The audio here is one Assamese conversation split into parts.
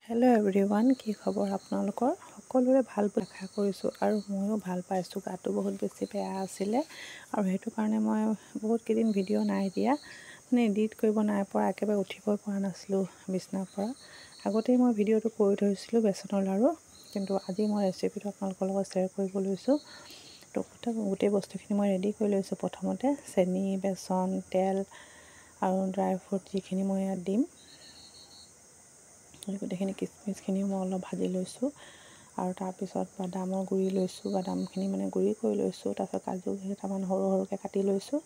হেল্ল' এভৰিৱান, কি খবৰ আপোনালোকৰ? সকলোৰে ভাল বুলি আশা কৰিছোঁ আৰু ময়ো ভাল পাইছোঁ। গাটো বহুত বেছি বেয়া আছিলে আৰু সেইটো কাৰণে মই বহুত কেইদিন ভিডিঅ' নাই দিয়া, এডিট কৰিব নাই পৰা, একেবাৰে উঠিবই পৰা নাছিলোঁ বিচনাৰ পৰা। আগতেই মই ভিডিঅ'টো কৰি থৈছিলোঁ বেচনৰ লাড়ু, কিন্তু আজি মই ৰেচিপিটো আপোনালোকৰ লগত শ্বেয়াৰ কৰিব লৈছোঁ। তো গোটেই বস্তুখিনি মই ৰেডি কৰি লৈছোঁ। প্ৰথমতে চেনি, বেচন, তেল আৰু ড্ৰাই ফ্ৰুট যিখিনি মই ইয়াত দিম, গোটেইখিনি কিচমিচখিনিও মই অলপ ভাজি লৈছোঁ আৰু তাৰপিছত বাদামৰ গুড়ি লৈছোঁ, বাদামখিনি গুড়ি কৰি লৈছোঁ। তাৰপিছত কাজু কেইটামান সৰু সৰুকৈ কাটি লৈছোঁ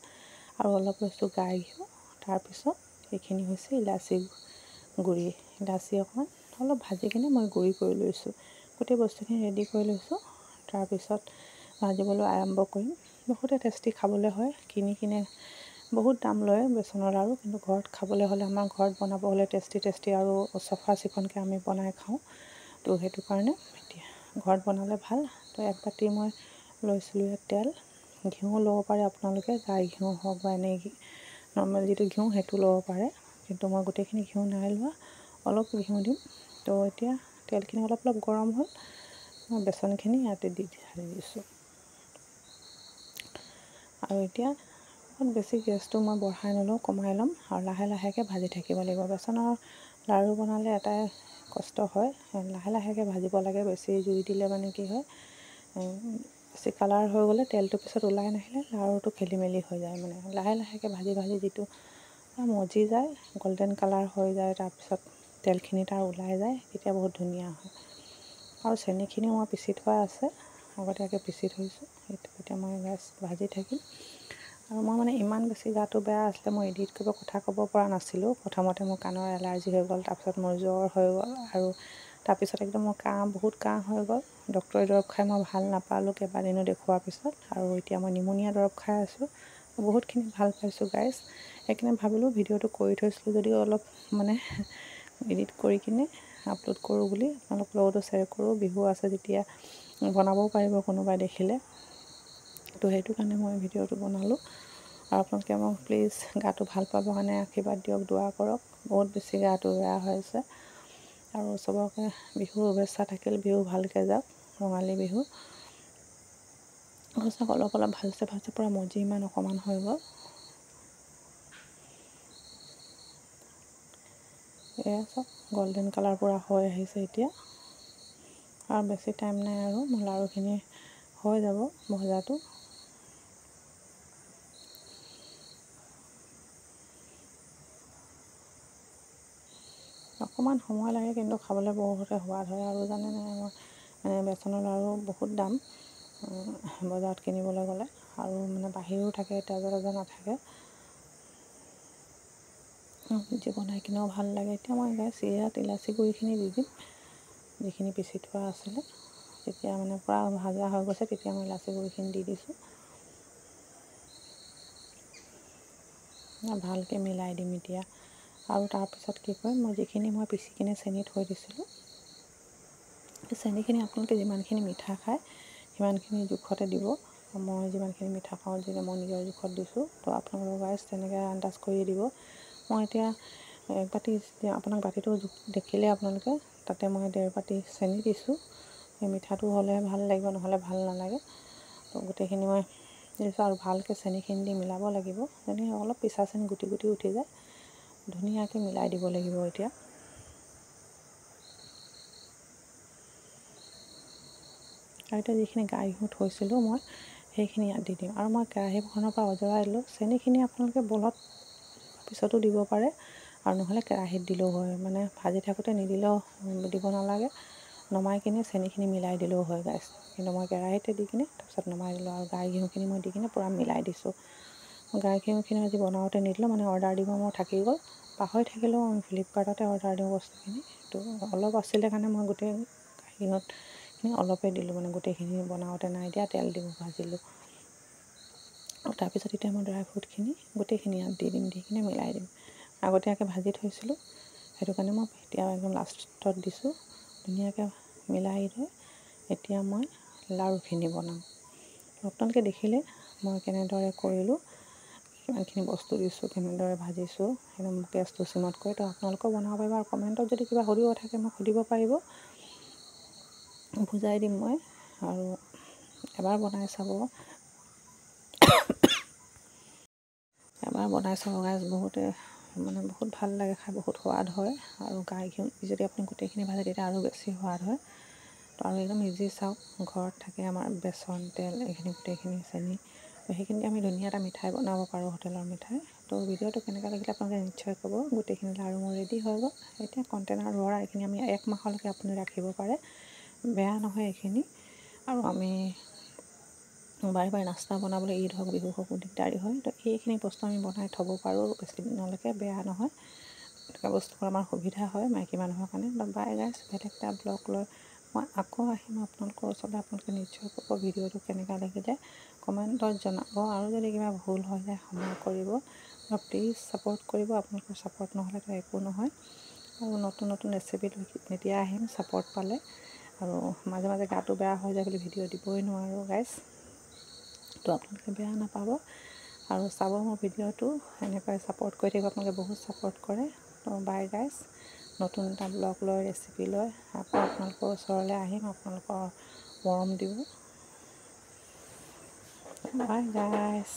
আৰু অলপ লৈছোঁ গাই ঘিউ। তাৰপিছত এইখিনি হৈছে ইলাচি গুড়ি, ইলাচি অকণমান অলপ ভাজি কিনে মই গুড়ি কৰি লৈছোঁ। গোটেই বস্তুখিনি ৰেডি কৰি লৈছোঁ। তাৰপিছত ভাজিবলৈ আৰম্ভ কৰিম। বহুতে টেষ্টি খাবলৈ হয়, কিনে বহুত দাম লয় বেচনৰ লাড়ু, কিন্তু ঘৰত খাবলৈ হ'লে, আমাৰ ঘৰত বনাব হ'লে টেষ্টি আৰু চফা চিকুণকৈ আমি বনাই খাওঁ। তো সেইটো কাৰণে এতিয়া ঘৰত বনালে ভাল। তো এক বাতি মই লৈছিলোঁ ইয়াত তেল, ঘিউ ল'ব পাৰে আপোনালোকে, গাই ঘিউ হওক বা এনেই নৰ্মেল যিটো ঘিউ সেইটো ল'ব পাৰে, কিন্তু মই গোটেইখিনি ঘিউ নাই লোৱা, অলপ ঘিউ দিম। তো এতিয়া তেলখিনি অলপ গৰম হ'ল, মই বেচনখিনি ইয়াতে ঢালি দিছোঁ। আৰু এতিয়া বহুত বেছি গেছটো মই বঢ়াই নলওঁ, কমাই ল'ম আৰু লাহেকৈ ভাজি থাকিব লাগিব। বেচনৰ লাড়ু বনালে এটাই কষ্ট হয়, লাহেকৈ ভাজিব লাগে। বেছি জুই দিলে কি হয়, বেছি কালাৰ হৈ গ'লে তেলটো পিছত ওলাই নাহিলে লাড়ুটো খেলি মেলি হৈ যায়। লাহেকৈ ভাজি যিটো মজি যায়, গল্ডেন কালাৰ হৈ যায়, তাৰপিছত তেলখিনি তাৰ ওলাই যায়, তেতিয়া বহুত ধুনীয়া হয়। আৰু চেনিখিনিও মই পিচি থোৱা আছে, আগতীয়াকৈ পিচি থৈছোঁ। সেইটো এতিয়া মই ভাজি থাকিম। আৰু মই ইমান বেছি গাটো বেয়া আছিলে, মই এডিট কৰিব কথা ক'ব পৰা নাছিলোঁ। প্ৰথমতে মোৰ কাণৰ এলাৰ্জি হৈ গ'ল, তাৰপিছত মোৰ জ্বৰ হৈ গ'ল, আৰু তাৰপিছত একদম মোৰ বহুত কাহ হৈ গ'ল। ডক্তৰে দৰৱ খাই মই ভাল নাপালোঁ কেইবাদিনো দেখুওৱাৰ পিছত, আৰু এতিয়া মই নিমনিয়া দৰৱ খাই আছোঁ। বহুতখিনি ভাল পাইছোঁ গাইজ। সেইকাৰণে ভাবিলোঁ ভিডিঅ'টো কৰি থৈছিলোঁ যদিও অলপ এডিট কৰি কিনে আপলোড কৰোঁ বুলি, আপোনালোকৰ লগতো শ্বেয়াৰ কৰোঁ। বিহু আছে যেতিয়া বনাবও পাৰিব কোনোবাই দেখিলে। তো সেইটো কাৰণে মই ভিডিঅ'টো বনালোঁ। আৰু আপোনালোকে মোক প্লিজ গাটো ভাল পাবৰ কাৰণে আশীৰ্বাদ দিয়ক, দোৱা কৰক। বহুত বেছি গাটো বেয়া হৈছে। আৰু চবকে বিহুৰ শুভেচ্ছা থাকিল। বিহু ভালকৈ যাওক, ৰঙালী বিহু। অলপ ভালছে পূৰা মজি ইমান অকণমান হৈ গ'ল। এয়া চাওক, গল্ডেন কালাৰ পূৰা হৈ আহিছে এতিয়া। আৰু বেছি টাইম নাই, আৰু মোৰ লাড়ুখিনি হৈ যাব ভজাটো। অকণমান সময় লাগে, কিন্তু খাবলৈ বহুতে সোৱাদ হয়। আৰু জানেনে, বেচনৰ লাড়ু বহুত দাম বজাৰত কিনিবলৈ গ'লে, আৰু বাহিৰো থাকে, তাজা নাথাকে। নিজে বনাই কিনেও ভাল লাগে। এতিয়া মই ইয়াত ইলাচি গুড়িখিনি দি দিম, যিখিনি পিচি থোৱা আছিলে। তেতিয়া পূৰা ভাজা হৈ গৈছে, তেতিয়া মই ইলাচি গুড়িখিনি দি দিছোঁ। ভালকৈ মিলাই দিম এতিয়া। আৰু তাৰপিছত কি কৰিম, মই পিচি কিনে চেনি থৈ দিছিলোঁ, চেনিখিনি আপোনালোকে যিমানখিনি মিঠা খায় সিমানখিনি জোখতে দিব। মই যিমানখিনি মিঠা খাওঁ, মই নিজৰ জোখত দিছোঁ। তো আপোনালোকৰ গাইজ তেনেকৈ আন্দাজ কৰি দিব। মই এতিয়া এক বাতি, আপোনাক বাতিটো দেখিলে আপোনালোকে, তাতে মই 1.5 বাতি চেনি দিছোঁ। সেই মিঠাটো হ'লে ভাল লাগিব, নহ'লে ভাল নালাগে। তো গোটেইখিনি মই দিছোঁ, আৰু ভালকৈ চেনিখিনি দি মিলাব লাগিব। যেনেকৈ অলপ পিছা চেনি গুটি উঠি যায়, ধুনীয়াকৈ মিলাই দিব লাগিব। এতিয়া যিখিনি গাই ঘিউ থৈছিলোঁ মই, সেইখিনি ইয়াত দি দিম। আৰু মই কেৰাহীখনৰ পৰা অঁজৰাই দিলোঁ। চেনিখিনি আপোনালোকে বলত পিছতো দিব পাৰে, আৰু নহ'লে কেৰাহীত দিলেও হয়। ভাজি থাকোঁতে নিদিলেও দিব নালাগে, নমাই কিনে চেনিখিনি মিলাই দিলেও হয় গাইজ। কিন্তু মই কেৰাহীতে দি কিনে তাৰপিছত নমাই দিলোঁ, আৰু গাই ঘিউখিনি মই দি কিনে পূৰা মিলাই দিছোঁ। গাই ঘিউখিনি আজি বনাওঁতে নিদিলোঁ, অৰ্ডাৰ দিব মোৰ থাকি গ'ল। পাহৰি থাকিলেও আমি ফ্লিপকাৰ্টতে অৰ্ডাৰ দিওঁ বস্তুখিনি। তো অলপ আছিলে কাৰণে মই গোটেই গাই ঘিউখিনি অলপেই দিলোঁ, গোটেইখিনি বনাওঁতে নাই দিয়া, তেল দি ভাজিলোঁ। তাৰপিছত এতিয়া মই ড্ৰাই ফ্ৰুটখিনি গোটেইখিনি ইয়াত দি দিম, দি কিনে মিলাই দিম। আগতীয়াকৈ ভাজি থৈছিলোঁ, সেইটো কাৰণে মই এতিয়া একদম লাষ্টত দিছোঁ। ধুনীয়াকৈ মিলাই লৈ এতিয়া মই লাড়ুখিনি বনাম। আপোনালোকে দেখিলে মই কেনেদৰে কৰিলোঁ। কিমানখিনি বস্তু দিছোঁ, কেনেদৰে ভাজিছোঁ, একদম গেছটো চিমত কৰি। তো আপোনালোকেও বনাব পাৰিব আৰু কমেণ্টত যদি কিবা সুধিব থাকে মোক সুধিব পাৰিব, বুজাই দিম মই। আৰু এবাৰ বনাই চাব, গাইজ। বহুত ভাল লাগে খাই, বহুত সোৱাদ হয়। আৰু গাই ঘিউ যদি আপুনি গোটেইখিনি ভাজে তেতিয়া আৰু বেছি সোৱাদ হয়। তো আৰু একদম ইজি। চাওক, ঘৰত থাকে আমাৰ বেচন, তেল, এইখিনি গোটেইখিনি চেনি, সেইখিনি আমি ধুনীয়া এটা মিঠাই বনাব পাৰোঁ, হোটেলৰ মিঠাই। তো ভিডিঅ'টো কেনেকুৱা লাগিলে আপোনালোকে নিশ্চয় ক'ব। গোটেইখিনি লাৰু মোৰ ৰেডি হৈ গ'ল। এতিয়া কণ্টেইনাৰ ভৰা, এইখিনি আমি 1 মাহলৈকে আপুনি ৰাখিব পাৰে, বেয়া নহয় এইখিনি। আৰু আমি বাৰে বাৰে নাস্তা বনাবলৈ, ঈদ হওক বিহু হওক দিগদাৰী হয়। তো এইখিনি বস্তু আমি বনাই থ'ব পাৰোঁ বেছি দিনলৈকে, বেয়া নহয়। এনেকুৱা বস্তুবোৰ আমাৰ সুবিধা হয় মাইকী মানুহৰ কাৰণে। বাই গাইজ, বেলেগ এটা ব্লগ লৈ মই আকৌ আহিম আপোনালোকৰ ওচৰলৈ। আপোনালোকে নিশ্চয় ক'ব ভিডিঅ'টো কেনেকুৱা লাগিলে, কমেণ্টত জনাব। আৰু যদি কিবা ভুল হৈ যায় ক্ষমা কৰিব, আৰু প্লিজ ছাপোৰ্ট কৰিব। আপোনালোকৰ ছাপোৰ্ট নহ'লেতো একো নহয়। আৰু নতুন নতুন ৰেচিপি এতিয়া আহিম ছাপোৰ্ট পালে। আৰু মাজে মাজে গাটো বেয়া হৈ যায় বুলি ভিডিঅ' দিবই নোৱাৰোঁ গাইজ, তো আপোনালোকে বেয়া নাপাব। আৰু চাব মোৰ ভিডিঅ'টো, এনেকৈ ছাপোৰ্ট কৰি থাকিব। আপোনালোকে বহুত ছাপোৰ্ট কৰে। তো বাই গাইজ, নতুন এটা ব্লগ লৈ, ৰেচিপি লৈ আকৌ আপোনালোকৰ ওচৰলৈ আহিম, আপোনালোকৰ মৰম দিব। বাই গাইজ।